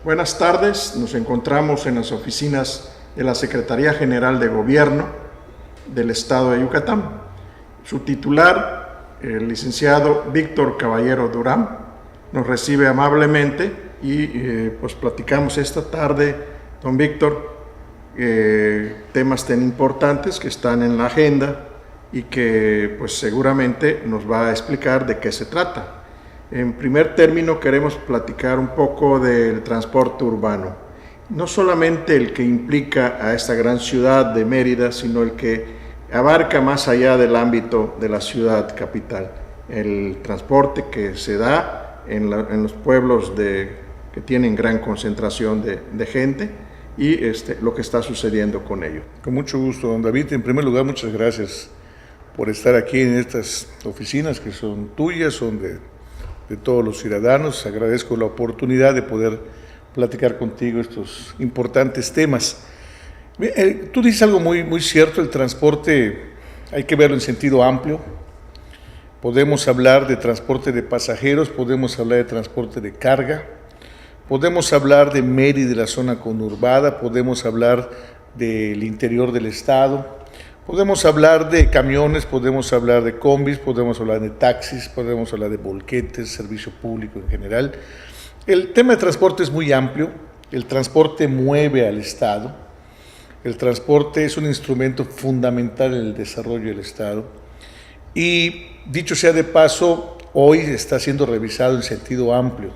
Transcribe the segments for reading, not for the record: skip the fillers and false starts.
Buenas tardes, nos encontramos en las oficinas de la Secretaría General de Gobierno del Estado de Yucatán. Su titular, el licenciado Víctor Caballero Durán, nos recibe amablemente y pues platicamos esta tarde, don Víctor, temas tan importantes que están en la agenda y que pues seguramente nos va a explicar de qué se trata. En primer término, queremos platicar un poco del transporte urbano, no solamente el que implica a esta gran ciudad de Mérida, sino el que abarca más allá del ámbito de la ciudad capital, el transporte que se da en los pueblos que tienen gran concentración de gente y lo que está sucediendo con ello. Con mucho gusto, don David. En primer lugar, muchas gracias por estar aquí en estas oficinas que son tuyas, son de todos los ciudadanos. Agradezco la oportunidad de poder platicar contigo estos importantes temas. Tú dices algo muy cierto, el transporte hay que verlo en sentido amplio. Podemos hablar de transporte de pasajeros, podemos hablar de transporte de carga, podemos hablar de Mérida y de la zona conurbada, podemos hablar del interior del estado, podemos hablar de camiones, podemos hablar de combis, podemos hablar de taxis, podemos hablar de volquetes, servicio público en general. El tema de transporte es muy amplio, el transporte mueve al Estado, el transporte es un instrumento fundamental en el desarrollo del Estado y, dicho sea de paso, hoy está siendo revisado en sentido amplio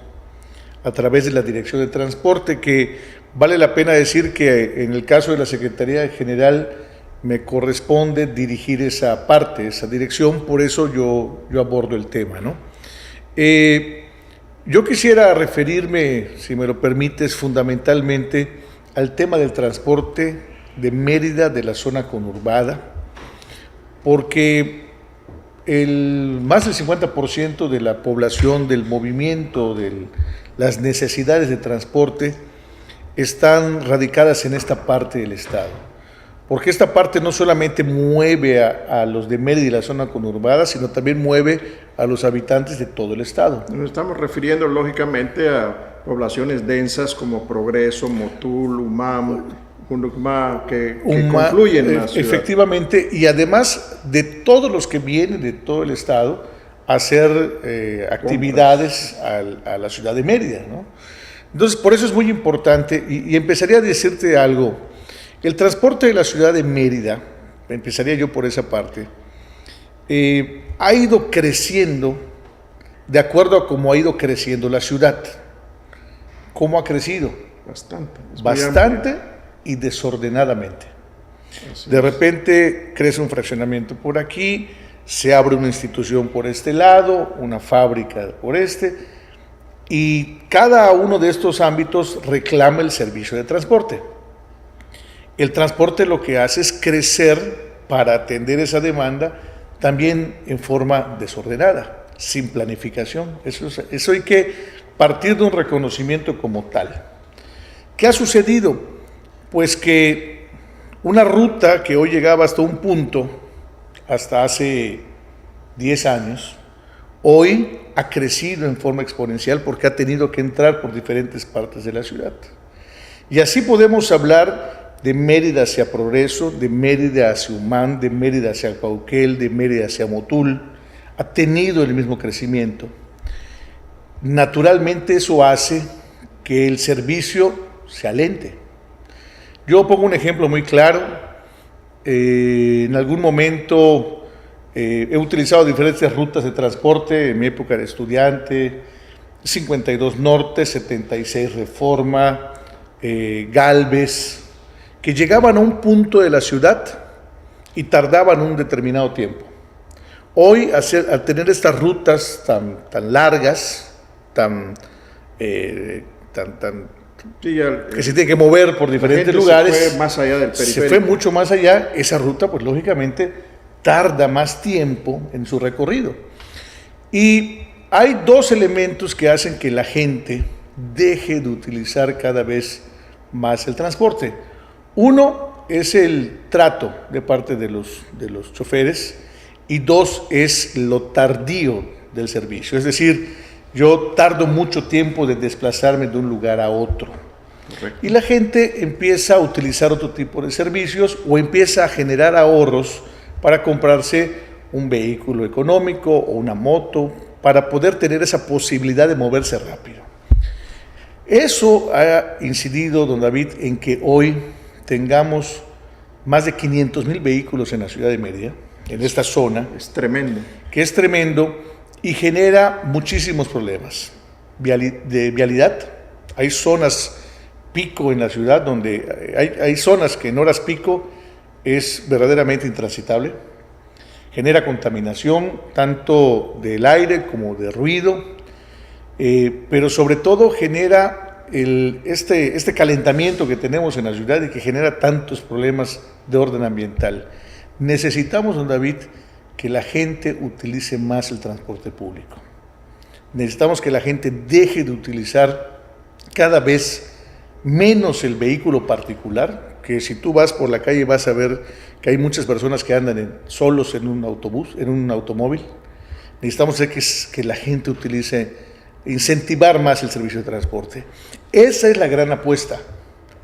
a través de la Dirección de Transporte, que vale la pena decir que en el caso de la Secretaría General me corresponde dirigir esa parte, esa dirección, por eso yo abordo el tema, ¿no? Yo quisiera referirme, si me lo permites, fundamentalmente al tema del transporte de Mérida, de la zona conurbada, porque más del 50% de la población, del movimiento, de las necesidades de transporte, están radicadas en esta parte del Estado. Porque esta parte no solamente mueve a los de Mérida y la zona conurbada, sino también mueve a los habitantes de todo el estado. Nos estamos refiriendo lógicamente a poblaciones densas como Progreso, Motul, Umam, Junucmá, que confluyen en la ciudad. Efectivamente, y además de todos los que vienen de todo el estado a hacer actividades a la ciudad de Mérida, ¿no? Entonces, por eso es muy importante, y empezaría a decirte algo. El transporte de la ciudad de Mérida, empezaría yo por esa parte, ha ido creciendo de acuerdo a cómo ha ido creciendo la ciudad. ¿Cómo ha crecido? Bastante y desordenadamente. De repente crece un fraccionamiento por aquí, se abre una institución por este lado, una fábrica por y cada uno de estos ámbitos reclama el servicio de transporte. El transporte lo que hace es crecer para atender esa demanda también en forma desordenada, sin planificación. Eso hay que partir de un reconocimiento como tal. ¿Qué ha sucedido? Pues que una ruta que hoy llegaba hasta un punto, hasta hace 10 años, hoy ha crecido en forma exponencial porque ha tenido que entrar por diferentes partes de la ciudad. Y así podemos hablar de Mérida hacia Progreso, de Mérida hacia Umam, de Mérida hacia Cauquel, de Mérida hacia Motul, ha tenido el mismo crecimiento. Naturalmente eso hace que el servicio se alente. Yo pongo un ejemplo muy claro. En algún momento he utilizado diferentes rutas de transporte en mi época de estudiante, 52 Norte, 76 Reforma, Galvez, que llegaban a un punto de la ciudad y tardaban un determinado tiempo. Hoy, al tener estas rutas tan largas, que se tiene que mover por diferentes lugares, se fue más allá del periférico. Se fue mucho más allá, esa ruta pues lógicamente tarda más tiempo en su recorrido. Y hay dos elementos que hacen que la gente deje de utilizar cada vez más el transporte. Uno es el trato de parte de los choferes y dos es lo tardío del servicio. Es decir, yo tardo mucho tiempo de desplazarme de un lugar a otro. Correcto. Y la gente empieza a utilizar otro tipo de servicios o empieza a generar ahorros para comprarse un vehículo económico o una moto para poder tener esa posibilidad de moverse rápido. Eso ha incidido, don David, en que hoy tengamos más de 500,000 vehículos en la ciudad de Mérida, en esta zona. Es tremendo. Que es tremendo y genera muchísimos problemas de vialidad. Hay zonas pico en la ciudad donde hay zonas que en horas pico es verdaderamente intransitable. Genera contaminación tanto del aire como de ruido, pero sobre todo genera este calentamiento que tenemos en la ciudad y que genera tantos problemas de orden ambiental. Necesitamos, don David, que la gente utilice más el transporte público. Necesitamos que la gente deje de utilizar cada vez menos el vehículo particular, que si tú vas por la calle vas a ver que hay muchas personas que andan solos en un autobús, en un automóvil. Necesitamos hacer que la gente utilice, incentivar más el servicio de transporte. Esa es la gran apuesta.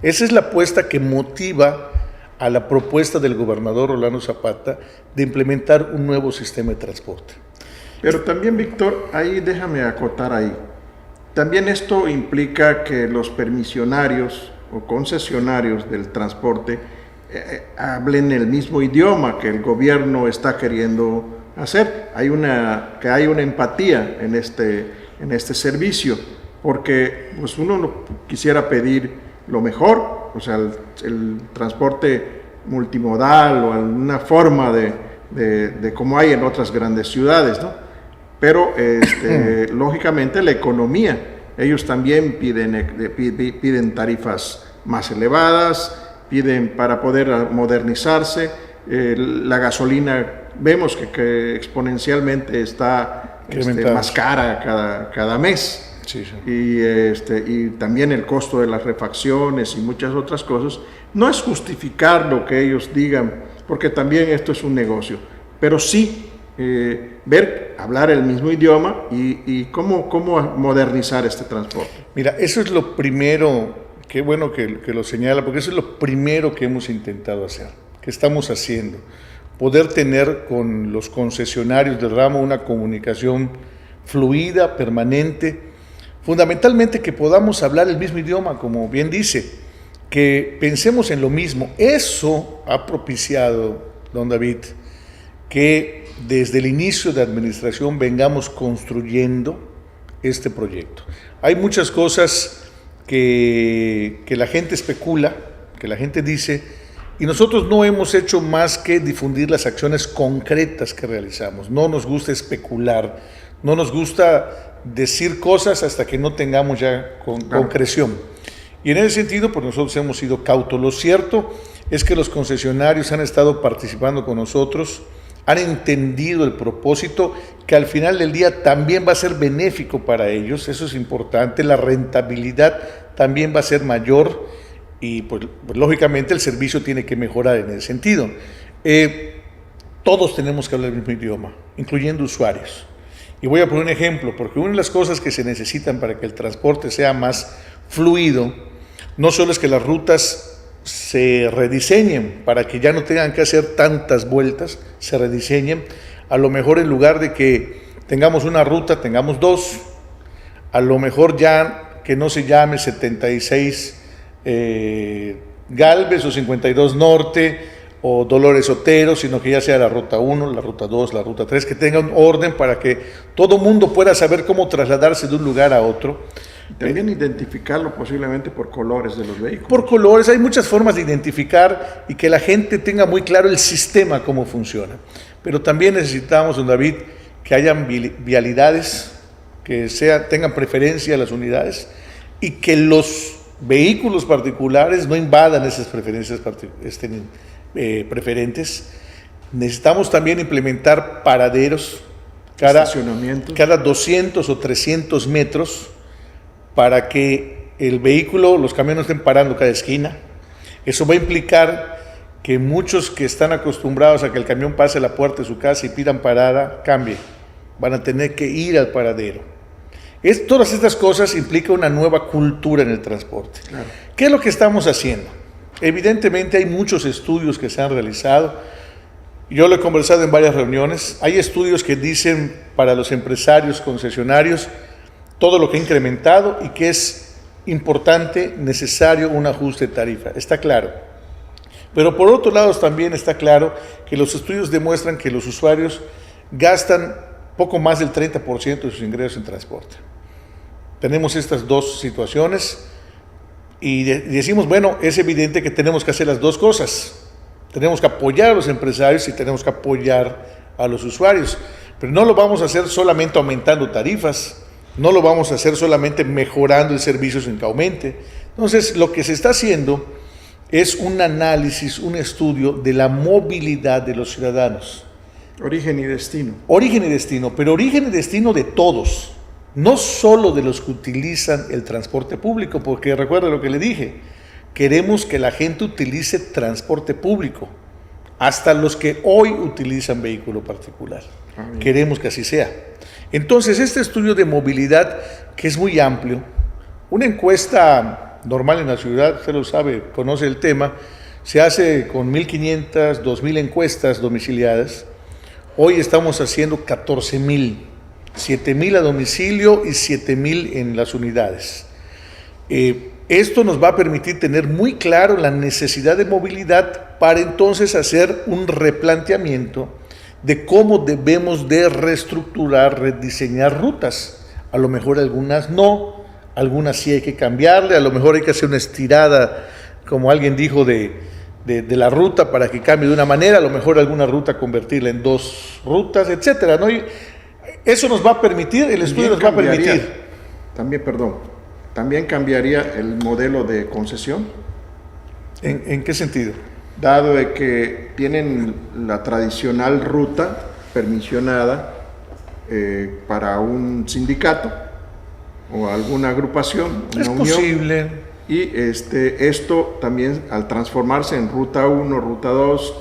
Esa es la apuesta que motiva a la propuesta del gobernador Rolando Zapata de implementar un nuevo sistema de transporte. Pero también, Víctor, ahí déjame acotar ahí. También esto implica que los permisionarios o concesionarios del transporte hablen el mismo idioma que el gobierno está queriendo hacer. Hay una empatía en este servicio, porque pues uno no quisiera pedir lo mejor, o sea, el transporte multimodal o alguna forma de como hay en otras grandes ciudades, ¿no? Pero lógicamente la economía, ellos también piden tarifas más elevadas, piden para poder modernizarse. La gasolina vemos que exponencialmente está más cara cada mes. Sí, sí. Y también el costo de las refacciones y muchas otras cosas. No es justificar lo que ellos digan, porque también esto es un negocio, pero sí hablar el mismo idioma y cómo modernizar este transporte. Mira, eso es lo primero, qué bueno que lo señala, porque eso es lo primero que hemos intentado hacer, que estamos haciendo, poder tener con los concesionarios del ramo una comunicación fluida, permanente, fundamentalmente que podamos hablar el mismo idioma, como bien dice, que pensemos en lo mismo. Eso ha propiciado, don David, que desde el inicio de administración vengamos construyendo este proyecto. Hay muchas cosas que la gente especula, que la gente dice, y nosotros no hemos hecho más que difundir las acciones concretas que realizamos. No nos gusta especular, no nos gusta decir cosas hasta que no tengamos ya concreción. Y en ese sentido, pues nosotros hemos sido cautos. Lo cierto es que los concesionarios han estado participando con nosotros, han entendido el propósito, que al final del día también va a ser benéfico para ellos, eso es importante, la rentabilidad también va a ser mayor y pues lógicamente el servicio tiene que mejorar en ese sentido. Todos tenemos que hablar el mismo idioma, incluyendo usuarios. Y voy a poner un ejemplo, porque una de las cosas que se necesitan para que el transporte sea más fluido, no solo es que las rutas se rediseñen para que ya no tengan que hacer tantas vueltas, se rediseñen, a lo mejor en lugar de que tengamos una ruta, tengamos dos, a lo mejor ya que no se llame 76 Galvez o 52 Norte o Dolores Otero, sino que ya sea la ruta 1, la ruta 2, la ruta 3, que tenga un orden para que todo mundo pueda saber cómo trasladarse de un lugar a otro. También identificarlo posiblemente por colores de los vehículos. Por colores, hay muchas formas de identificar y que la gente tenga muy claro el sistema, cómo funciona. Pero también necesitamos, don David, que hayan vialidades, que tengan preferencia a las unidades y que los vehículos particulares no invadan esas preferencias preferentes. Necesitamos también implementar paraderos cada 200 o 300 metros para que el vehículo, los camiones estén parando cada esquina. Eso va a implicar que muchos que están acostumbrados a que el camión pase a la puerta de su casa y pidan parada, cambien. Van a tener que ir al paradero. Todas estas cosas implican una nueva cultura en el transporte. Claro. ¿Qué es lo que estamos haciendo? Evidentemente hay muchos estudios que se han realizado. Yo lo he conversado en varias reuniones. Hay estudios que dicen para los empresarios, concesionarios, todo lo que ha incrementado y que es importante, necesario un ajuste de tarifa. Está claro. Pero por otro lado también está claro que los estudios demuestran que los usuarios gastan poco más del 30% de sus ingresos en transporte. Tenemos estas dos situaciones y decimos, bueno, es evidente que tenemos que hacer las dos cosas. Tenemos que apoyar a los empresarios y tenemos que apoyar a los usuarios. Pero no lo vamos a hacer solamente aumentando tarifas, no lo vamos a hacer solamente mejorando el servicio sin que aumente. Entonces, lo que se está haciendo es un análisis, un estudio de la movilidad de los ciudadanos. Origen y destino. Origen y destino, pero origen y destino de todos. No solo de los que utilizan el transporte público, porque recuerda lo que le dije, queremos que la gente utilice transporte público, hasta los que hoy utilizan vehículo particular. Queremos que así sea. Entonces, este estudio de movilidad, que es muy amplio, una encuesta normal en la ciudad, usted lo sabe, conoce el tema, se hace con 1.500, 2.000 encuestas domiciliadas. Hoy estamos haciendo 14.000. 7.000 a domicilio y 7.000 en las unidades. Esto nos va a permitir tener muy claro la necesidad de movilidad para entonces hacer un replanteamiento de cómo debemos de reestructurar, rediseñar rutas. A lo mejor algunas no, algunas sí hay que cambiarle, a lo mejor hay que hacer una estirada, como alguien dijo, de la ruta para que cambie de una manera, a lo mejor alguna ruta convertirla en 2 rutas, etcétera, ¿no? Eso nos va a permitir, el estudio nos va a permitir. También cambiaría el modelo de concesión. ¿En qué sentido? Dado de que tienen la tradicional ruta permisionada para un sindicato o alguna agrupación, una unión. Es posible. Y esto también, al transformarse en ruta 1, ruta 2,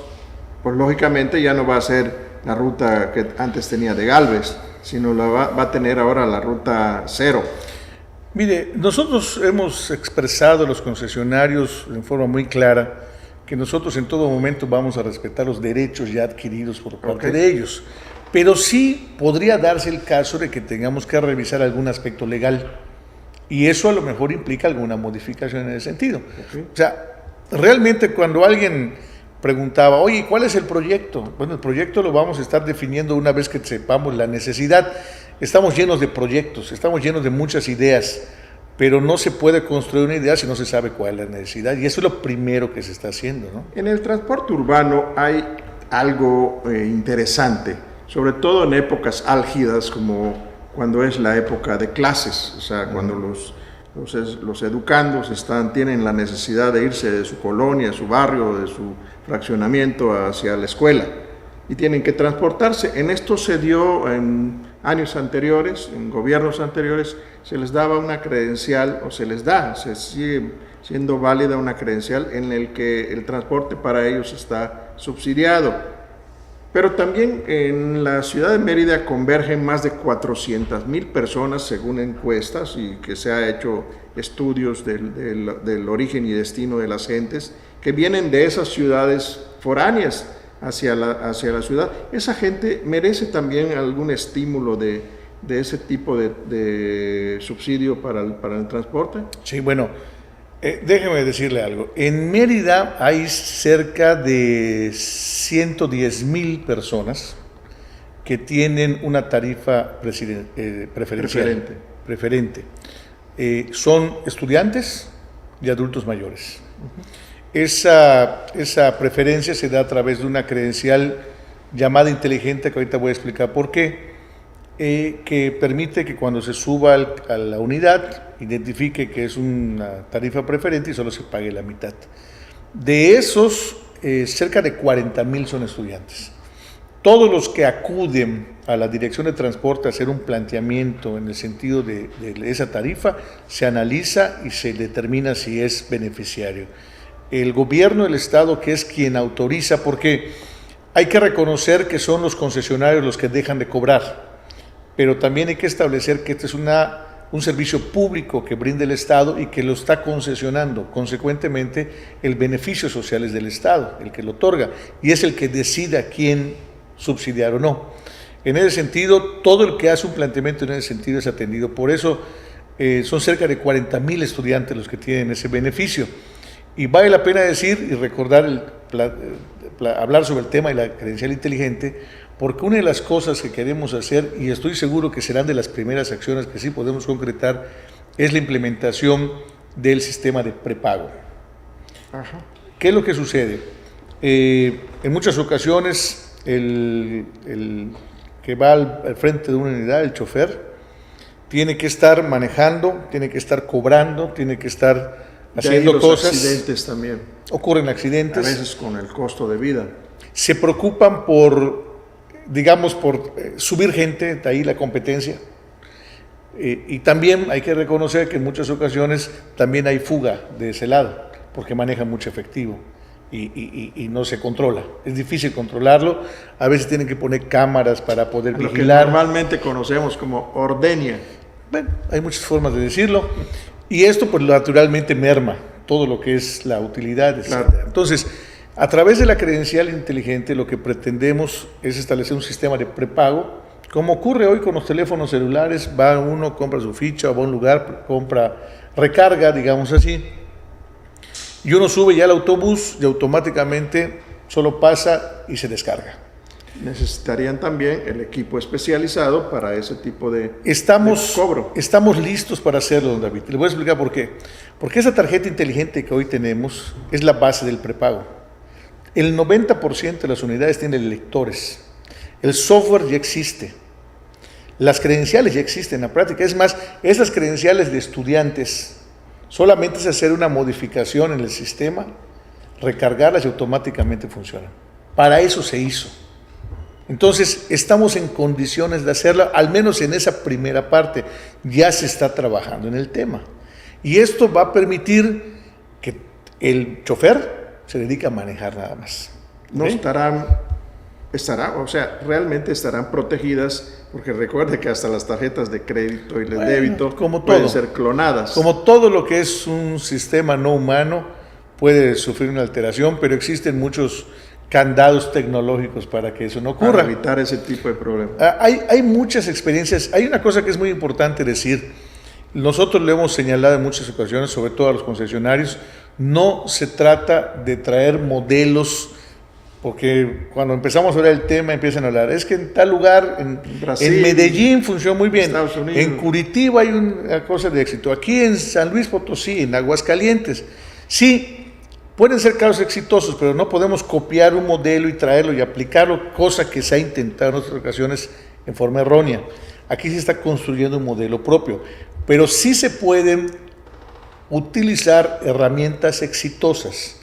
pues lógicamente ya no va a ser la ruta que antes tenía de Gálvez, sino va a tener ahora la ruta 0. Mire, nosotros hemos expresado a los concesionarios en forma muy clara que nosotros en todo momento vamos a respetar los derechos ya adquiridos por parte de ellos, pero sí podría darse el caso de que tengamos que revisar algún aspecto legal y eso a lo mejor implica alguna modificación en ese sentido. O sea, realmente cuando alguien preguntaba, oye, ¿cuál es el proyecto? Bueno, el proyecto lo vamos a estar definiendo una vez que sepamos la necesidad. Estamos llenos de proyectos, estamos llenos de muchas ideas, pero no se puede construir una idea si no se sabe cuál es la necesidad, y eso es lo primero que se está haciendo, ¿no? En el transporte urbano hay algo interesante, sobre todo en épocas álgidas como cuando es la época de clases, o sea, cuando los educandos tienen la necesidad de irse de su colonia, de su barrio, de su fraccionamiento hacia la escuela y tienen que transportarse. En esto se dio en años anteriores, en gobiernos anteriores, se les daba una credencial, o se sigue siendo válida una credencial en el que el transporte para ellos está subsidiado. Pero también en la ciudad de Mérida convergen más de 400,000 personas según encuestas y que se ha hecho estudios del origen y destino de las gentes que vienen de esas ciudades foráneas hacia la ciudad. Esa gente merece también algún estímulo de ese tipo de subsidio para el transporte. Sí, bueno, déjeme decirle algo. En Mérida hay cerca de 110,000 personas que tienen una tarifa preferente. Son estudiantes y adultos mayores. Esa preferencia se da a través de una credencial llamada inteligente, que ahorita voy a explicar por qué, que permite que cuando se suba a la unidad identifique que es una tarifa preferente y solo se pague la mitad. De esos, cerca de 40,000 son estudiantes. Todos los que acuden a la Dirección de Transporte a hacer un planteamiento en el sentido de esa tarifa, se analiza y se determina si es beneficiario. El gobierno del Estado, que es quien autoriza, porque hay que reconocer que son los concesionarios los que dejan de cobrar, pero también hay que establecer que esta es una un servicio público que brinda el Estado y que lo está concesionando. Consecuentemente, el beneficio social es del Estado, el que lo otorga, y es el que decide a quién subsidiar o no. En ese sentido, todo el que hace un planteamiento en ese sentido es atendido. Por eso son cerca de 40,000 estudiantes los que tienen ese beneficio. Y vale la pena decir y recordar, hablar sobre el tema de la credencial inteligente, porque una de las cosas que queremos hacer, y estoy seguro que serán de las primeras acciones que sí podemos concretar, es la implementación del sistema de prepago. Ajá. ¿Qué es lo que sucede? En muchas ocasiones el que va al frente de una unidad, el chofer, tiene que estar manejando, tiene que estar cobrando, tiene que estar haciendo cosas. Accidentes también. Ocurren accidentes. A veces con el costo de vida. Se preocupan por subir gente, de ahí la competencia. Y también hay que reconocer que en muchas ocasiones también hay fuga de ese lado, porque manejan mucho efectivo y no se controla. Es difícil controlarlo. A veces tienen que poner cámaras para poder vigilar. Lo que normalmente conocemos como ordeña. Bueno, hay muchas formas de decirlo. Y esto pues naturalmente merma todo lo que es la utilidad. Claro. Entonces, a través de la credencial inteligente lo que pretendemos es establecer un sistema de prepago, como ocurre hoy con los teléfonos celulares. Va uno, compra su ficha, va a un lugar, recarga, digamos así, y uno sube ya al autobús y automáticamente solo pasa y se descarga. Necesitarían también el equipo especializado para ese tipo de cobro. Estamos listos para hacerlo, don David. Le voy a explicar por qué. Porque esa tarjeta inteligente que hoy tenemos es la base del prepago. El 90% de las unidades tienen lectores. El software ya existe. Las credenciales ya existen en la práctica. Es más, esas credenciales de estudiantes solamente es hacer una modificación en el sistema, recargarlas y automáticamente funcionan. Para eso se hizo. Entonces, estamos en condiciones de hacerlo, al menos en esa primera parte. Ya se está trabajando en el tema. Y esto va a permitir que el chofer se dedique a manejar nada más. No realmente estarán protegidas, porque recuerde que hasta las tarjetas de crédito y de débito pueden ser clonadas. Como todo lo que es un sistema no humano puede sufrir una alteración, pero existen muchos candados tecnológicos para que eso no ocurra. Para evitar ese tipo de problemas. Hay muchas experiencias. Hay una cosa que es muy importante decir. Nosotros lo hemos señalado en muchas ocasiones, sobre todo a los concesionarios. No se trata de traer modelos, porque cuando empezamos a hablar del tema empiezan a hablar, es que en tal lugar, en Medellín funcionó muy bien, en Curitiba hay una cosa de éxito, aquí en San Luis Potosí, en Aguascalientes, sí, pueden ser casos exitosos, pero no podemos copiar un modelo y traerlo y aplicarlo, cosa que se ha intentado en otras ocasiones en forma errónea. Aquí se está construyendo un modelo propio, pero sí se pueden utilizar herramientas exitosas.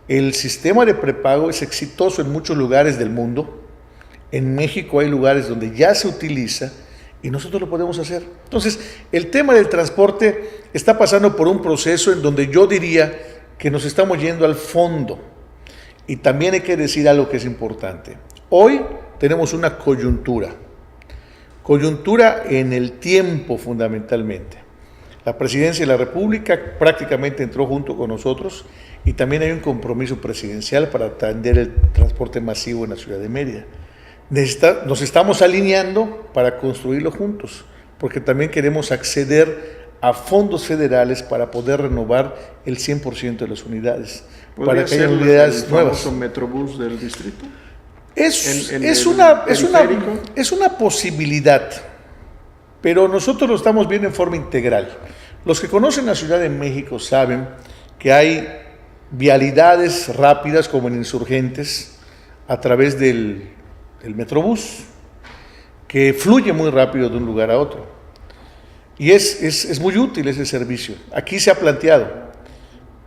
El sistema de prepago es exitoso en muchos lugares del mundo. En México hay lugares donde ya se utiliza y nosotros lo podemos hacer. Entonces, el tema del transporte está pasando por un proceso en donde yo diría que nos estamos yendo al fondo. Y también hay que decir algo que es importante. Hoy tenemos una coyuntura en el tiempo fundamentalmente. La Presidencia de la República prácticamente entró junto con nosotros y también hay un compromiso presidencial para atender el transporte masivo en la ciudad de Mérida. Nos estamos alineando para construirlo juntos, porque también queremos acceder a fondos federales para poder renovar el 100% de las unidades, para que haya unidades nuevas. ¿El Metrobús del distrito? Es una posibilidad, pero nosotros lo estamos viendo en forma integral. Los que conocen la Ciudad de México saben que hay vialidades rápidas como en Insurgentes a través del Metrobús, que fluye muy rápido de un lugar a otro. Y es muy útil ese servicio. Aquí se ha planteado.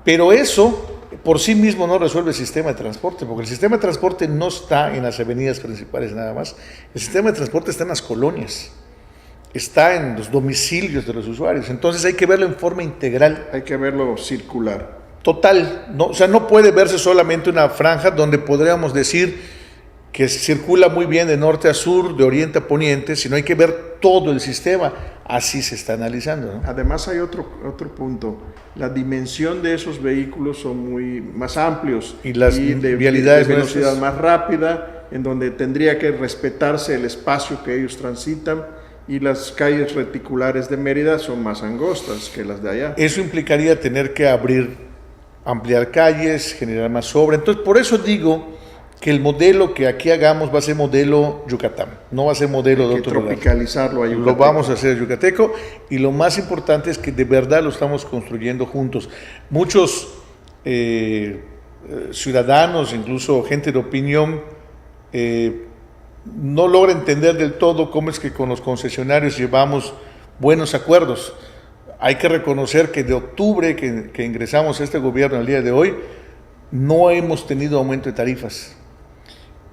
Pero eso por sí mismo no resuelve el sistema de transporte, porque el sistema de transporte no está en las avenidas principales nada más. El sistema de transporte está en las colonias, está en los domicilios de los usuarios. Entonces hay que verlo en forma integral. Hay que verlo circular. Total, no, o sea, no puede verse solamente una franja donde podríamos decir que circula muy bien de norte a sur, de oriente a poniente, sino hay que ver todo el sistema. Así se está analizando, ¿no? Además hay otro punto. La dimensión de esos vehículos son muy más amplios y las de vialidades de velocidad más rápida, en donde tendría que respetarse el espacio que ellos transitan, y las calles reticulares de Mérida son más angostas que las de allá. Eso implicaría tener que ampliar calles, generar más obra. Entonces, por eso digo que el modelo que aquí hagamos va a ser modelo Yucatán, no va a ser modelo de otro lugar. Tropicalizarlo a Yucatán. Lo vamos a hacer yucateco, y lo más importante es que de verdad lo estamos construyendo juntos. Muchos ciudadanos, incluso gente de opinión, no logra entender del todo cómo es que con los concesionarios llevamos buenos acuerdos. Hay que reconocer que de octubre que ingresamos a este gobierno al día de hoy, no hemos tenido aumento de tarifas.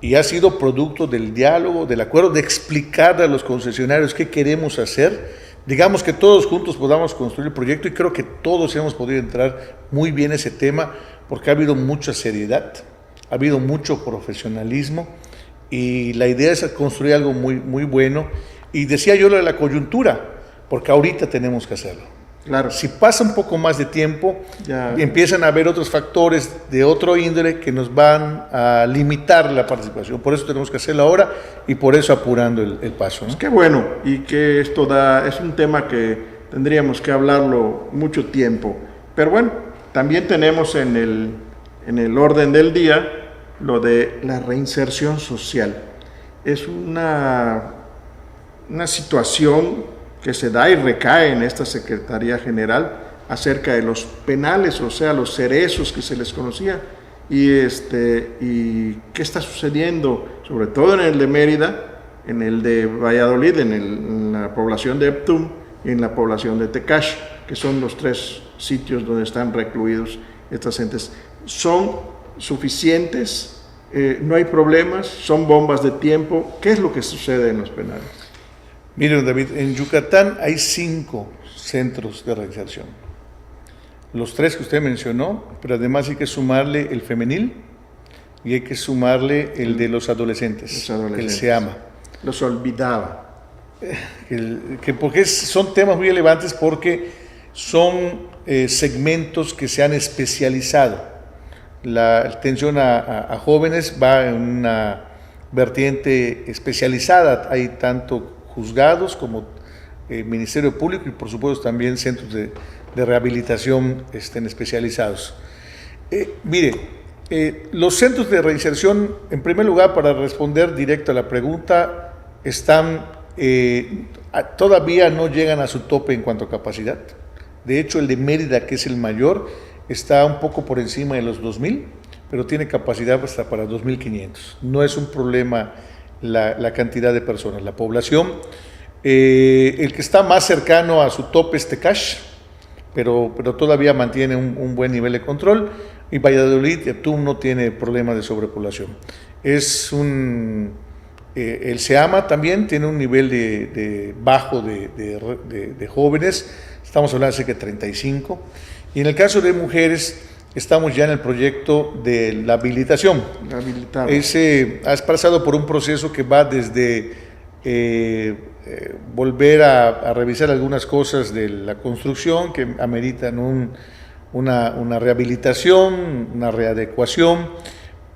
Y ha sido producto del diálogo, del acuerdo, de explicarle a los concesionarios qué queremos hacer. Digamos que todos juntos podamos construir el proyecto, y creo que todos hemos podido entrar muy bien en ese tema, porque ha habido mucha seriedad, ha habido mucho profesionalismo, y la idea es construir algo muy, muy bueno. Y decía yo lo de la coyuntura, porque ahorita tenemos que hacerlo. Claro. Si pasa un poco más de tiempo, empiezan a haber otros factores de otro índole que nos van a limitar la participación. Por eso tenemos que hacerlo ahora, y por eso apurando el paso, ¿no? Pues qué bueno, y que esto es un tema que tendríamos que hablarlo mucho tiempo. Pero bueno, también tenemos en el orden del día lo de la reinserción social. Es una situación que se da y recae en esta Secretaría General acerca de los penales, o sea, los cerezos que se les conocía, y qué está sucediendo, sobre todo en el de Mérida, en el de Valladolid, en la población de Eptum y en la población de Tecash, que son los 3 sitios donde están recluidos estas gentes. ¿Son suficientes? ¿No hay problemas? ¿Son bombas de tiempo? ¿Qué es lo que sucede en los penales? Miren, David, en Yucatán hay 5 centros de reinserción. Los 3 que usted mencionó, pero además hay que sumarle el femenil, y hay que sumarle el de los adolescentes, el SEAMA. Los olvidaba. Porque son temas muy relevantes, porque son segmentos que se han especializado. La atención a jóvenes va en una vertiente especializada. Hay tanto juzgados como Ministerio Público, y por supuesto también centros de rehabilitación especializados. Mire, los centros de reinserción, en primer lugar, para responder directo a la pregunta, todavía no llegan a su tope en cuanto a capacidad. De hecho, el de Mérida, que es el mayor, está un poco por encima de los 2,000, pero tiene capacidad hasta para 2,500. No es un problema la cantidad de personas, la población. El que está más cercano a su tope es Tecash, pero todavía mantiene un buen nivel de control, y Valladolid y Eptum no tiene problemas de sobrepoblación. El SEAMA también tiene un nivel bajo de jóvenes, estamos hablando de cerca de 35, y en el caso de mujeres estamos ya en el proyecto de la habilitación. Has pasado por un proceso que va desde volver a revisar algunas cosas de la construcción que ameritan una rehabilitación, una readecuación,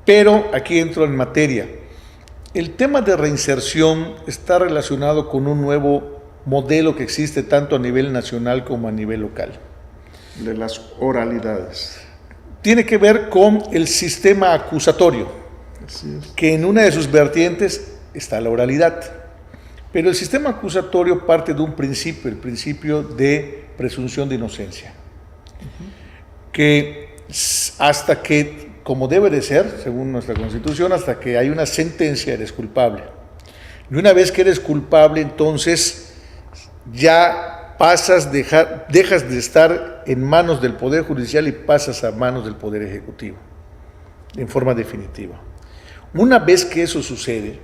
pero aquí entro en materia. El tema de reinserción está relacionado con un nuevo modelo que existe tanto a nivel nacional como a nivel local. De las oralidades. Tiene que ver con el sistema acusatorio, que en una de sus vertientes está la oralidad. Pero el sistema acusatorio parte de un principio, el principio de presunción de inocencia, que hasta que, como debe de ser, según nuestra Constitución, hasta que hay una sentencia, eres culpable. Y una vez que eres culpable, entonces ya dejas de estar en manos del Poder Judicial y pasas a manos del Poder Ejecutivo, en forma definitiva. Una vez que eso sucede,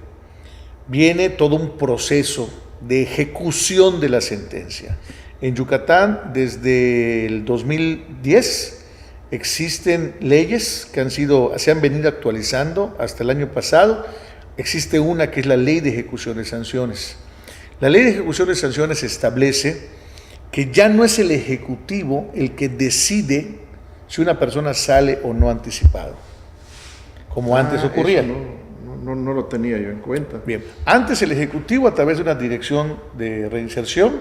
viene todo un proceso de ejecución de la sentencia. En Yucatán, desde el 2010, existen leyes que se han venido actualizando hasta el año pasado, existe una que es la Ley de Ejecución de Sanciones. La Ley de Ejecución de Sanciones establece que ya no es el Ejecutivo el que decide si una persona sale o no anticipado, como antes ocurría. Eso no lo tenía yo en cuenta. Bien, antes el Ejecutivo, a través de una dirección de reinserción,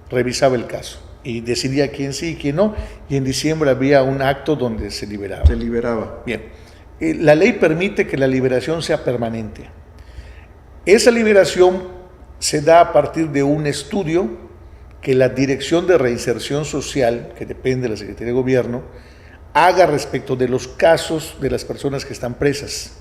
revisaba el caso y decidía quién sí y quién no, y en diciembre había un acto donde se liberaba. Se liberaba. Bien, la ley permite que la liberación sea permanente. Esa liberación se da a partir de un estudio que la Dirección de Reinserción Social, que depende de la Secretaría de Gobierno, haga respecto de los casos de las personas que están presas.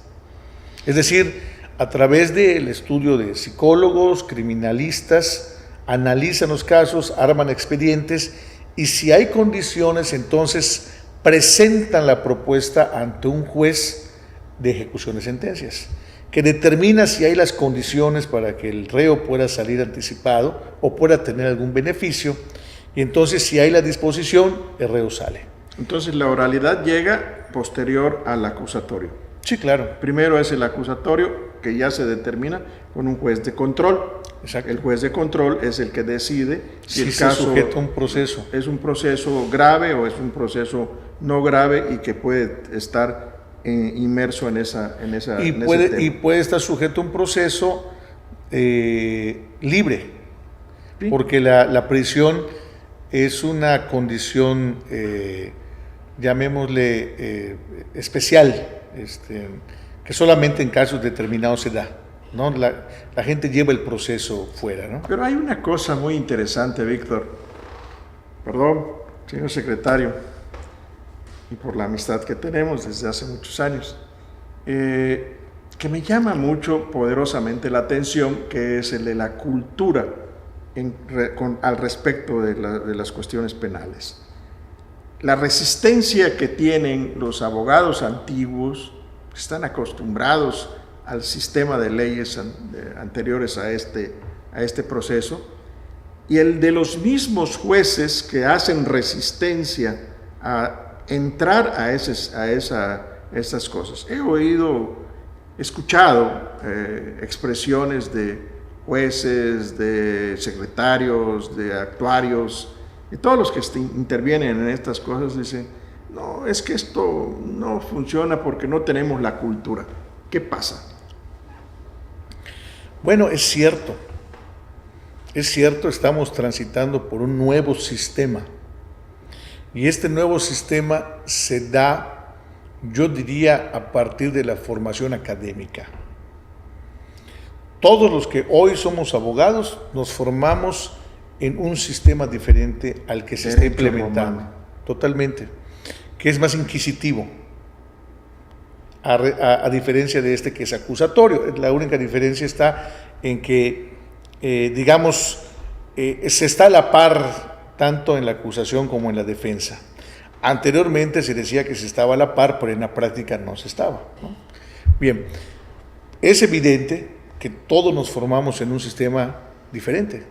Es decir, a través del estudio de psicólogos, criminalistas, analizan los casos, arman expedientes y si hay condiciones, entonces presentan la propuesta ante un juez de ejecución de sentencias, que determina si hay las condiciones para que el reo pueda salir anticipado o pueda tener algún beneficio, y entonces si hay la disposición, el reo sale. Entonces la oralidad llega posterior al acusatorio. Sí, claro. Primero es el acusatorio, que ya se determina con un juez de control. Exacto. El juez de control es el que decide si el se caso sujeta a un proceso. es un proceso grave o es un proceso no grave y que puede estar inmerso en ese tema. Y puede estar sujeto a un proceso libre, Sí. porque la prisión es una condición, llamémosle, especial, que solamente en casos determinados se da, ¿no? La gente lleva el proceso fuera, ¿no? Pero hay una cosa muy interesante, Víctor. Perdón, señor secretario, y por la amistad que tenemos desde hace muchos años, que me llama mucho, poderosamente la atención, que es el de la cultura al respecto de las cuestiones penales. La resistencia que tienen los abogados antiguos, que están acostumbrados al sistema de leyes anteriores a este proceso, y el de los mismos jueces que hacen resistencia a entrar a esas cosas. He escuchado expresiones de jueces, de secretarios, de actuarios, y todos los que intervienen en estas cosas dicen, no, es que esto no funciona porque no tenemos la cultura. ¿Qué pasa? Bueno, es cierto, estamos transitando por un nuevo sistema, y este nuevo sistema se da, yo diría, a partir de la formación académica. Todos los que hoy somos abogados nos formamos en un sistema diferente al que se está implementando, totalmente, que es más inquisitivo, a diferencia de este que es acusatorio. La única diferencia está en que, se está a la par tanto en la acusación como en la defensa. Anteriormente se decía que se estaba a la par, pero en la práctica no se estaba, ¿no? Bien, es evidente que todos nos formamos en un sistema diferente,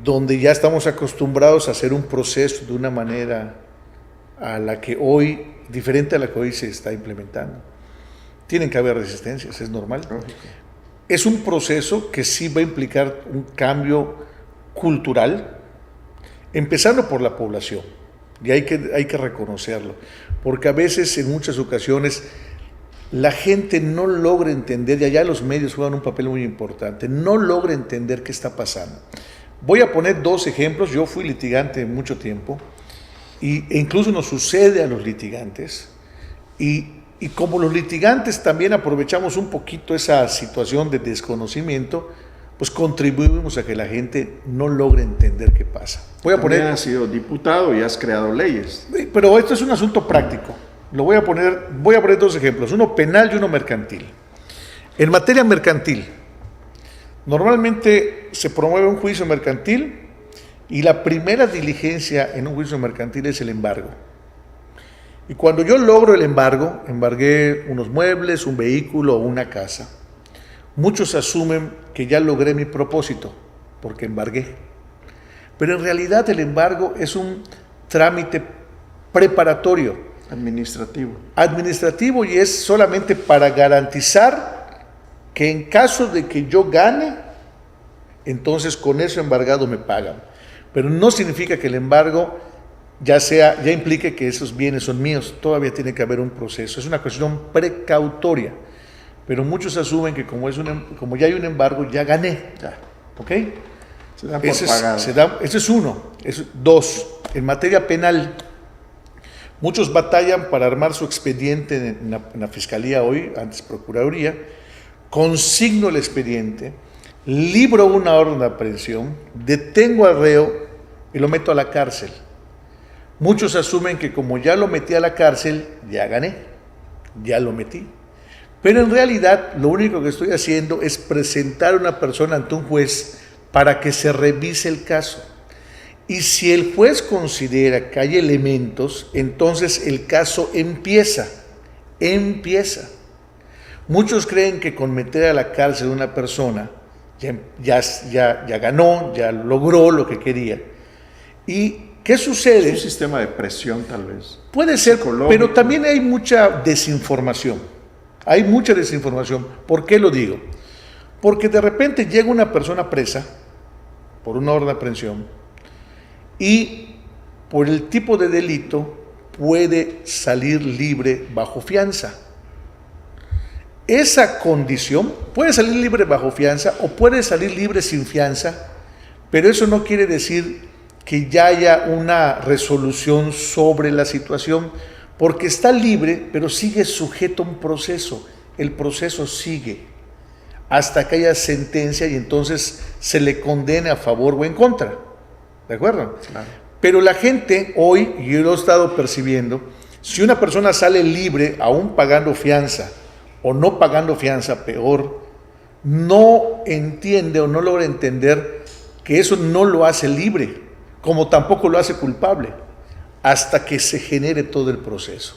donde ya estamos acostumbrados a hacer un proceso de una manera diferente a la que hoy se está implementando. Tienen que haber resistencias, es normal. Lógico. Es un proceso que sí va a implicar un cambio cultural, empezando por la población, y hay que reconocerlo, porque a veces, en muchas ocasiones, la gente no logra entender, y allá los medios juegan un papel muy importante, no logra entender qué está pasando. Voy a poner dos ejemplos. Yo fui litigante mucho tiempo, e incluso nos sucede a los litigantes, y como los litigantes también aprovechamos un poquito esa situación de desconocimiento, pues contribuimos a que la gente no logre entender qué pasa. También has sido diputado y has creado leyes. Pero esto es un asunto práctico. Voy a poner dos ejemplos, uno penal y uno mercantil. En materia mercantil, normalmente se promueve un juicio mercantil y la primera diligencia en un juicio mercantil es el embargo. Y cuando yo logro el embargo, embargué unos muebles, un vehículo o una casa, muchos asumen que ya logré mi propósito porque embargué. Pero en realidad el embargo es un trámite preparatorio. Administrativo, Y es solamente para garantizar que en caso de que yo gane, entonces con eso embargado me pagan. Pero no significa que el embargo ya implique que esos bienes son míos. Todavía tiene que haber un proceso. Es una cuestión precautoria. Pero muchos asumen que como ya hay un embargo, ya gané. Ya. ¿Ok? Se da por pagado. Ese es uno. Dos, en materia penal, muchos batallan para armar su expediente en la Fiscalía hoy, antes Procuraduría, consigno el expediente, libro una orden de aprehensión, detengo al reo y lo meto a la cárcel. Muchos asumen que como ya lo metí a la cárcel, ya gané, ya lo metí. Pero en realidad lo único que estoy haciendo es presentar a una persona ante un juez para que se revise el caso. Y si el juez considera que hay elementos, entonces el caso empieza. Muchos creen que con meter a la cárcel a una persona ya ganó, ya logró lo que quería. ¿Y qué sucede? Es un sistema de presión, tal vez. Puede ser, pero también hay mucha desinformación. ¿Por qué lo digo? Porque de repente llega una persona presa por una orden de aprehensión y por el tipo de delito puede salir libre bajo fianza. Esa condición puede salir libre bajo fianza o puede salir libre sin fianza, pero eso no quiere decir que ya haya una resolución sobre la situación, porque está libre, pero sigue sujeto a un proceso. El proceso sigue hasta que haya sentencia y entonces se le condene a favor o en contra. ¿De acuerdo? Claro. Pero la gente hoy, y yo lo he estado percibiendo, si una persona sale libre aún pagando fianza o no pagando fianza, peor, no entiende o no logra entender que eso no lo hace libre, como tampoco lo hace culpable, hasta que se genere todo el proceso.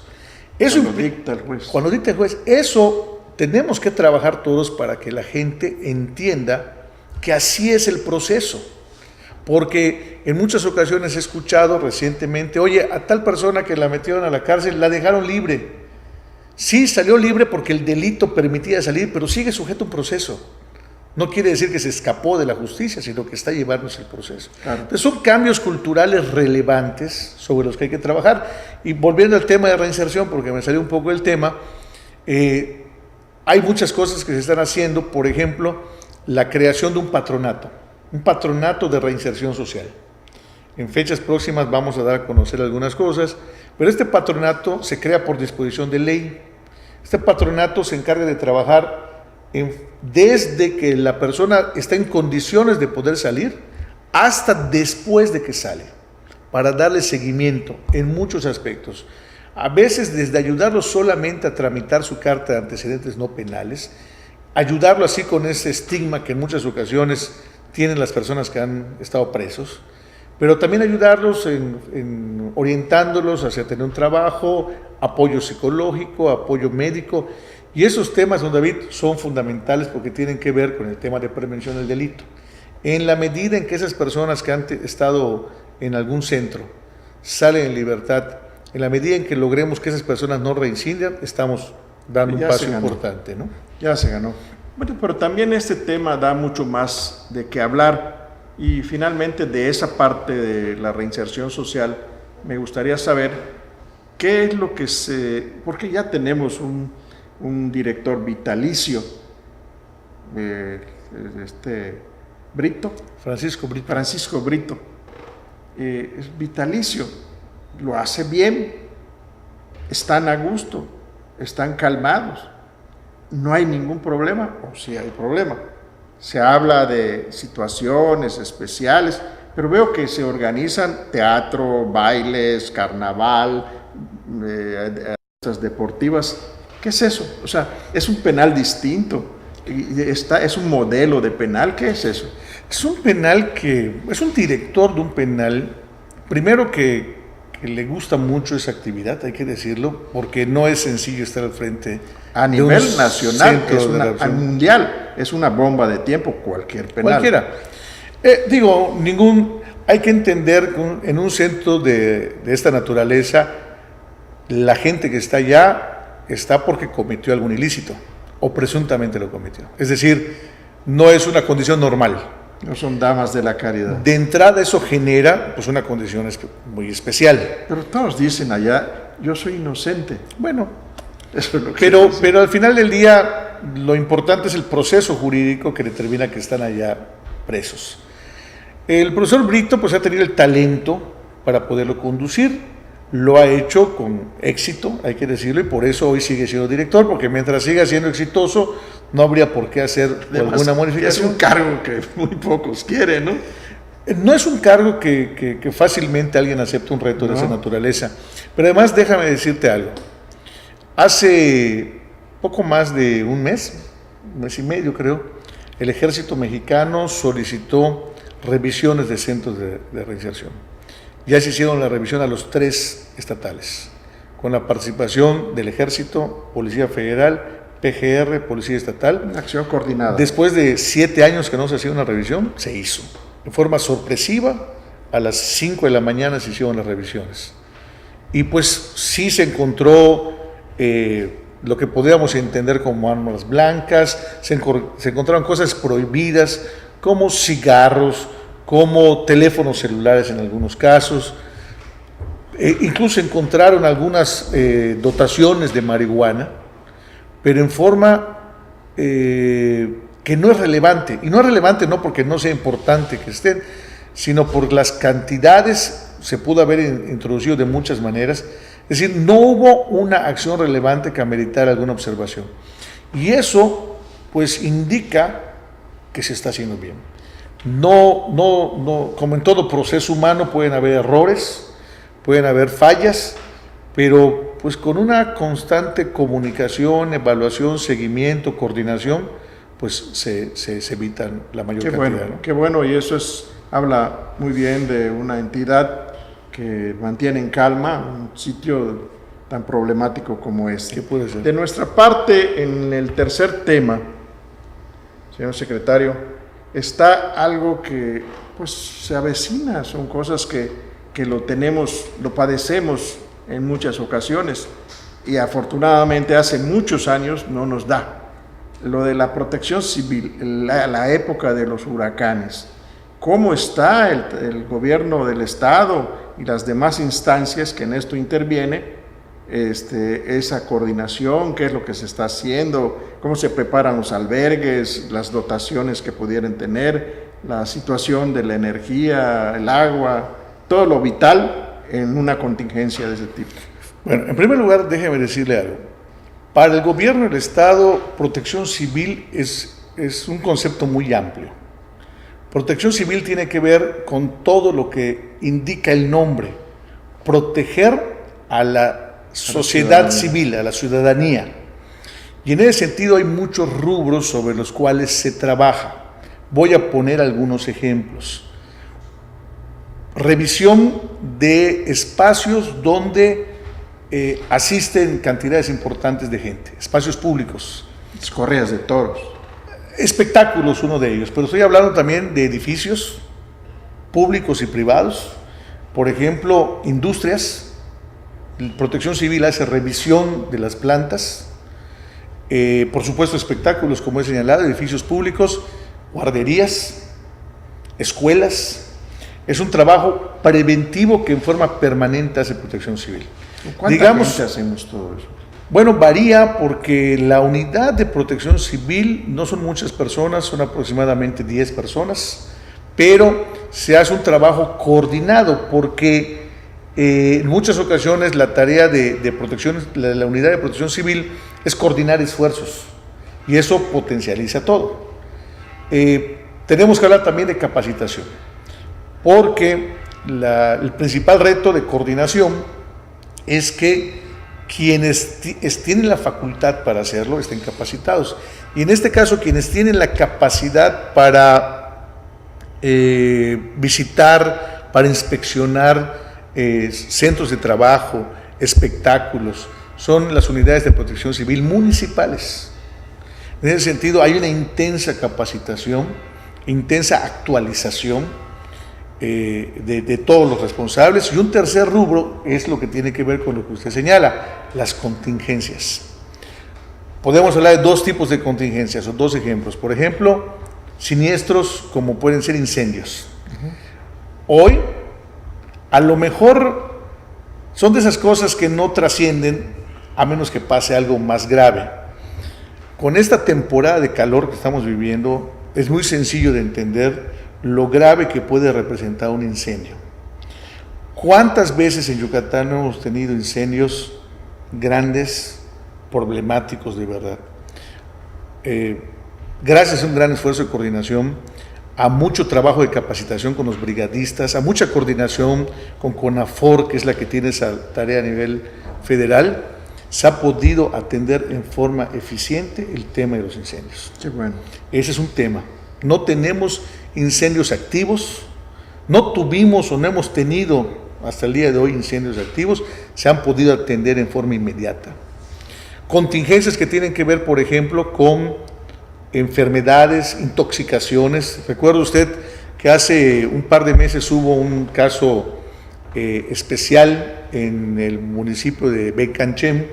Eso cuando dicta el juez. Cuando dicta el juez, eso tenemos que trabajar todos para que la gente entienda que así es el proceso. Porque en muchas ocasiones he escuchado recientemente, oye, a tal persona que la metieron a la cárcel, la dejaron libre. Sí, salió libre porque el delito permitía salir, pero sigue sujeto a un proceso. No quiere decir que se escapó de la justicia, sino que está llevándose el proceso. Claro. Entonces son cambios culturales relevantes sobre los que hay que trabajar. Y volviendo al tema de reinserción, porque me salió un poco el tema, hay muchas cosas que se están haciendo, por ejemplo, la creación de un patronato de reinserción social. En fechas próximas vamos a dar a conocer algunas cosas, pero este patronato se crea por disposición de ley. Este patronato se encarga de trabajar desde que la persona está en condiciones de poder salir hasta después de que sale, para darle seguimiento en muchos aspectos. A veces desde ayudarlo solamente a tramitar su carta de antecedentes no penales, ayudarlo así con ese estigma que en muchas ocasiones tienen las personas que han estado presos, pero también ayudarlos en orientándolos hacia tener un trabajo, apoyo psicológico, apoyo médico, y esos temas, don David, son fundamentales porque tienen que ver con el tema de prevención del delito. En la medida en que esas personas que han estado en algún centro salen en libertad, en la medida en que logremos que esas personas no reincidan, estamos dando un paso importante, ¿no? Ya se ganó. Bueno, pero también este tema da mucho más de qué hablar, y finalmente de esa parte de la reinserción social me gustaría saber qué es lo que porque ya tenemos un director vitalicio, Brito. Francisco Brito. Es vitalicio, lo hace bien, están a gusto, están calmados, no hay ningún problema, o sí hay problema. Se habla de situaciones especiales, pero veo que se organizan teatro, bailes, carnaval, deportivas. ¿Qué es eso? O sea, es un penal distinto, es un modelo de penal. ¿Qué es eso? Es un penal es un director de un penal, primero que le gusta mucho esa actividad, hay que decirlo, porque no es sencillo estar al frente a nivel nacional, mundial, es una bomba de tiempo cualquier penal. Cualquiera. Hay que entender que en un centro de esta naturaleza, la gente que está allá está porque cometió algún ilícito o presuntamente lo cometió. Es decir, no es una condición normal. No son damas de la caridad. De entrada eso genera pues una condición muy especial. Pero todos dicen allá, yo soy inocente. Bueno, eso es lo que pero al final del día lo importante es el proceso jurídico que determina que están allá presos. El profesor Brito pues ha tenido el talento para poderlo conducir, lo ha hecho con éxito, hay que decirlo, y por eso hoy sigue siendo director, porque mientras siga siendo exitoso no habría por qué hacer alguna modificación. Es un cargo que muy pocos quieren, ¿no? No es un cargo que fácilmente alguien acepte un reto de esa naturaleza, pero además déjame decirte algo. Hace poco más de un mes y medio creo, el ejército mexicano solicitó revisiones de centros de reinserción. Ya se hicieron la revisión a los 3 estatales, con la participación del ejército, Policía Federal, PGR, Policía Estatal. Una acción coordinada. Después de 7 años que no se hacía una revisión, se hizo. De forma sorpresiva, a las 5 de la mañana se hicieron las revisiones. Y pues sí se encontró lo que podríamos entender como armas blancas, se encontraron cosas prohibidas, como cigarros, como teléfonos celulares en algunos casos. Incluso encontraron algunas dotaciones de marihuana, pero en forma que no es relevante. Y no es relevante no porque no sea importante que estén, sino por las cantidades se pudo haber introducido de muchas maneras. Es decir, no hubo una acción relevante que ameritara alguna observación. Y eso, pues, indica que se está haciendo bien. No, como en todo proceso humano pueden haber errores, pueden haber fallas, pero pues con una constante comunicación, evaluación, seguimiento, coordinación, pues se evitan la mayor cantidad. Bueno, ¿no? Qué bueno, y eso habla muy bien de una entidad que mantiene en calma un sitio tan problemático como este. ¿Qué puede ser? De nuestra parte, en el tercer tema, señor secretario, está algo que pues se avecina, son cosas que lo padecemos en muchas ocasiones y afortunadamente hace muchos años no nos da. Lo de la protección civil, la época de los huracanes. ¿Cómo está el gobierno del Estado y las demás instancias que en esto intervienen? Esa coordinación, qué es lo que se está haciendo, cómo se preparan los albergues, las dotaciones que pudieran tener, la situación de la energía, el agua, todo lo vital en una contingencia de ese tipo. Bueno, en primer lugar, déjeme decirle algo. Para el gobierno del Estado, protección civil es un concepto muy amplio. Protección civil tiene que ver con todo lo que indica el nombre, proteger a la sociedad civil, a la ciudadanía. Y en ese sentido hay muchos rubros sobre los cuales se trabaja. Voy a poner algunos ejemplos. Revisión de espacios donde asisten cantidades importantes de gente, espacios públicos. Las corridas de toros. Espectáculos, uno de ellos, pero estoy hablando también de edificios públicos y privados, por ejemplo, industrias. Protección Civil hace revisión de las plantas, por supuesto espectáculos, como he señalado, edificios públicos, guarderías, escuelas. Es un trabajo preventivo que en forma permanente hace Protección Civil. ¿Cuánta gente hacemos todo eso? Bueno, varía porque la unidad de Protección Civil no son muchas personas, son aproximadamente 10 personas, pero se hace un trabajo coordinado porque en muchas ocasiones la tarea de protección, la unidad de Protección Civil es coordinar esfuerzos y eso potencializa todo. Tenemos que hablar también de capacitación, porque el principal reto de coordinación es que quienes tienen la facultad para hacerlo estén capacitados. Y en este caso, quienes tienen la capacidad para visitar, para inspeccionar centros de trabajo, espectáculos, son las unidades de protección civil municipales. En ese sentido, hay una intensa capacitación, intensa actualización de todos los responsables. Y un tercer rubro es lo que tiene que ver con lo que usted señala, las contingencias. podemos hablar de dos tipos de contingencias o dos ejemplos. Por ejemplo, siniestros como pueden ser incendios. Hoy, a lo mejor, son de esas cosas que no trascienden a menos que pase algo más grave. Con esta temporada de calor que estamos viviendo, es muy sencillo de entender lo grave que puede representar un incendio. ¿Cuántas veces en Yucatán hemos tenido incendios grandes, problemáticos de verdad? Gracias a un gran esfuerzo de coordinación, a mucho trabajo de capacitación con los brigadistas, a mucha coordinación con CONAFOR, que es la que tiene esa tarea a nivel federal, se ha podido atender en forma eficiente el tema de los incendios. Qué bueno. Ese es un tema. No tenemos incendios activos, no tuvimos o no hemos tenido hasta el día de hoy incendios activos, se han podido atender en forma inmediata. Contingencias que tienen que ver, por ejemplo, con enfermedades, intoxicaciones. Recuerda usted que hace un par de meses hubo un caso especial en el municipio de Becanchem,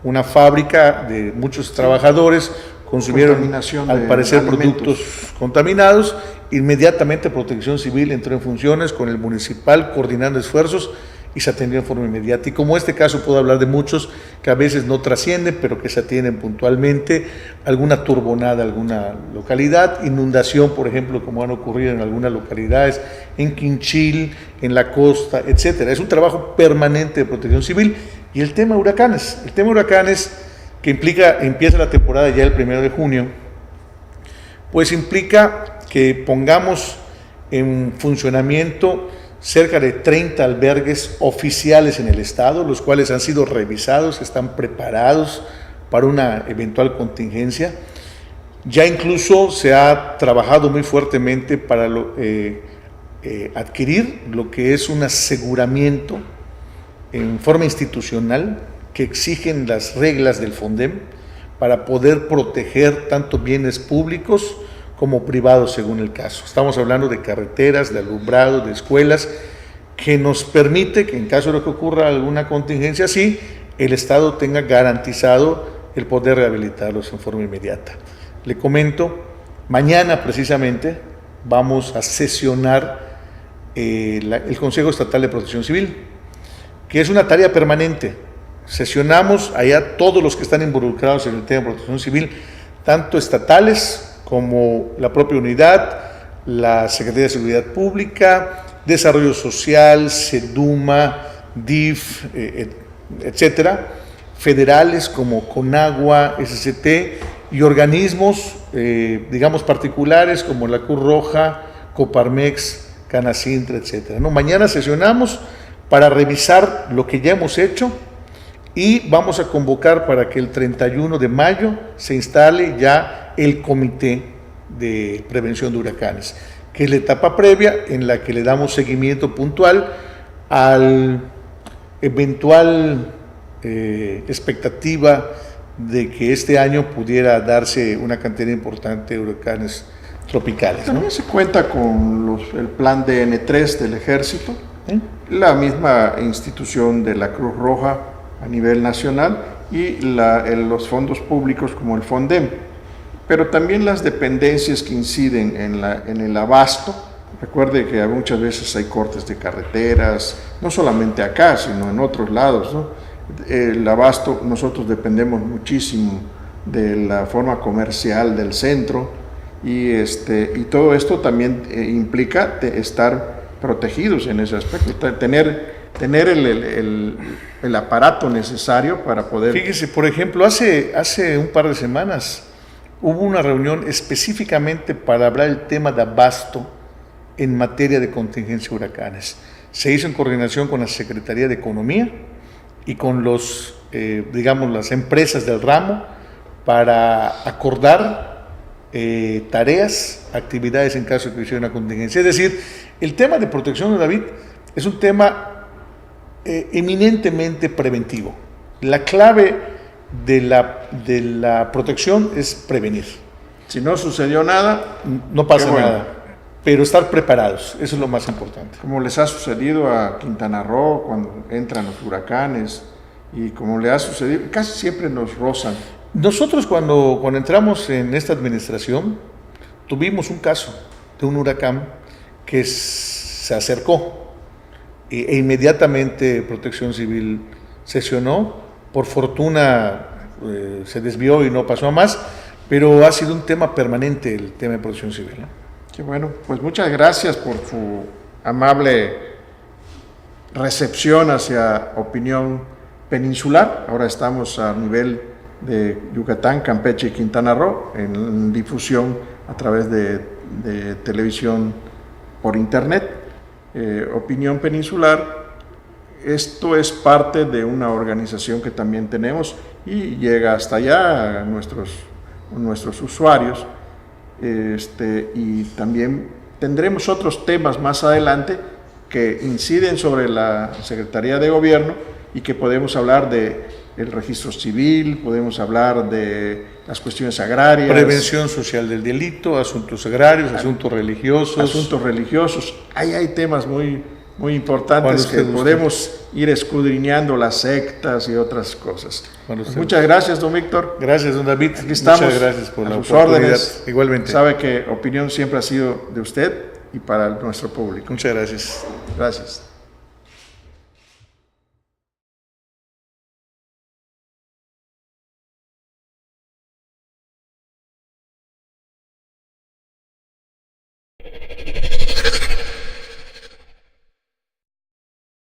una fábrica de muchos trabajadores consumieron al parecer productos contaminados. Inmediatamente Protección Civil entró en funciones con el municipal coordinando esfuerzos y se atendió en forma inmediata. Y como este caso puedo hablar de muchos que a veces no trascienden, pero que se atienden puntualmente, alguna turbonada, alguna localidad, inundación, por ejemplo, como han ocurrido en algunas localidades, en Quinchil, en la costa, etcétera. Es un trabajo permanente de Protección Civil. Y el tema huracanes, que empieza la temporada ya el 1 de junio, pues implica que pongamos en funcionamiento cerca de 30 albergues oficiales en el estado, los cuales han sido revisados, están preparados para una eventual contingencia. Ya incluso se ha trabajado muy fuertemente para adquirir lo que es un aseguramiento en forma institucional que exigen las reglas del FONDEM para poder proteger tanto bienes públicos como privados según el caso. Estamos hablando de carreteras, de alumbrado, de escuelas, que nos permite que en caso de que ocurra alguna contingencia así, el Estado tenga garantizado el poder rehabilitarlos en forma inmediata. Le comento, mañana precisamente vamos a sesionar el Consejo Estatal de Protección Civil, que es una tarea permanente. Sesionamos allá todos los que están involucrados en el tema de protección civil, tanto estatales como la propia unidad, la Secretaría de Seguridad Pública, Desarrollo Social, SEDUMA, DIF, etcétera, federales como CONAGUA, SCT, y organismos, digamos, particulares como la Cruz Roja, Coparmex, Canacintra, etcétera. ¿No? Mañana sesionamos para revisar lo que ya hemos hecho y vamos a convocar para que el 31 de mayo se instale ya el Comité de Prevención de Huracanes, que es la etapa previa en la que le damos seguimiento puntual al eventual expectativa de que este año pudiera darse una cantidad importante de huracanes tropicales. También se cuenta con el plan de N3 del Ejército, la misma institución de la Cruz Roja a nivel nacional y los fondos públicos como el FONDEM, pero también las dependencias que inciden en el abasto. Recuerde que muchas veces hay cortes de carreteras, no solamente acá, sino en otros lados, ¿no? El abasto, nosotros dependemos muchísimo de la forma comercial del centro y todo esto también implica estar protegidos en ese aspecto, tener el aparato necesario para poder... Fíjese, por ejemplo, hace un par de semanas hubo una reunión específicamente para hablar del tema de abasto en materia de contingencia de huracanes. Se hizo en coordinación con la Secretaría de Economía y con las empresas del ramo para acordar tareas, actividades en caso de que hubiera una contingencia. Es decir, el tema de protección, David, es un tema eminentemente preventivo. La clave de la protección es prevenir. Si no sucedió nada, no pasa nada, pero estar preparados, eso es lo más importante. Como les ha sucedido a Quintana Roo cuando entran los huracanes y como le ha sucedido, casi siempre nos rozan. Nosotros cuando entramos en esta administración tuvimos un caso de un huracán que se acercó e inmediatamente Protección Civil sesionó. Por fortuna se desvió y no pasó a más, pero ha sido un tema permanente el tema de Protección Civil, ¿no? Qué bueno, pues muchas gracias por su amable recepción hacia Opinión Peninsular. Ahora estamos a nivel de Yucatán, Campeche y Quintana Roo en difusión a través de televisión por internet. Opinión Peninsular, esto es parte de una organización que también tenemos y llega hasta allá a nuestros usuarios. Y también tendremos otros temas más adelante que inciden sobre la Secretaría de Gobierno y que podemos hablar de el registro civil, podemos hablar de las cuestiones agrarias. Prevención social del delito, asuntos agrarios, asuntos religiosos. Asuntos religiosos. Ahí hay temas muy importantes que podemos ir escudriñando, las sectas y otras cosas. Muchas gracias, don Víctor. Gracias, don David. Aquí estamos. Muchas gracias por la sus oportunidad. Órdenes. Igualmente. Sabe que Opinión siempre ha sido de usted y para nuestro público. Muchas gracias. Gracias.